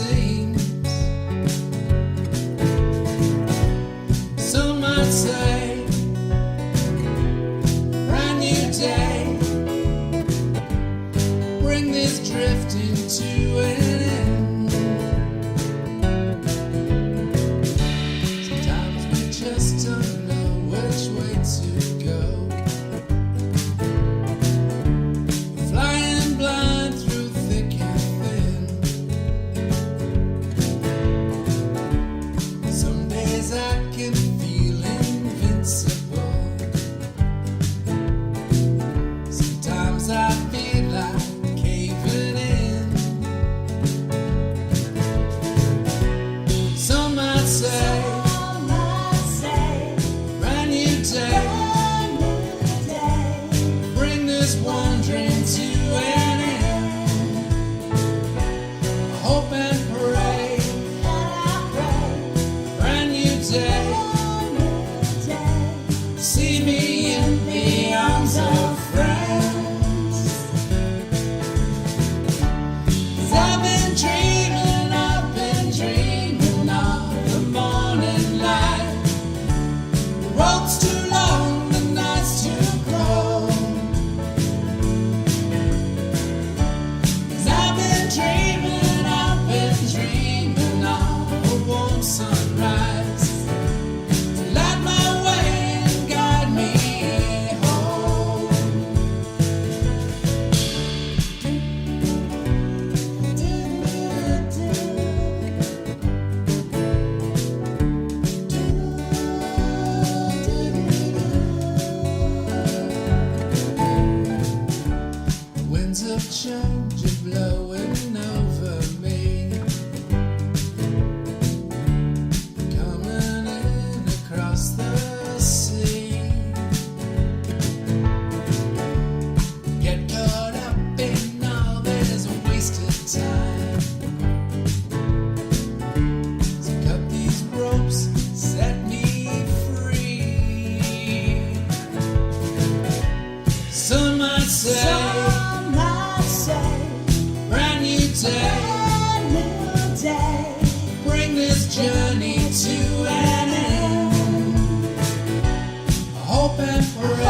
seems. Some might say, brand new day, bring this drifting to an end. Sometimes we just don't know which way to go. Flying blind through thick and thin. Some days I can feel invincible. Sometimes I feel like caving in. Some might say, brand new day, bring this wandering to an end. I hope and pray, brand new day, see me in the arms of friends. 'Cause I've been dreaming of the morning light. The road's too long, the night's too cold. 'Cause I've been dreaming of a warm sunrise to light my way and guide me home. Winds of change are blowing over me, coming in across the sea. Get caught up in all this wasted time. So cut these ropes, set me free. Some might say, brand new day, bring this journey to an end. I hope and pray,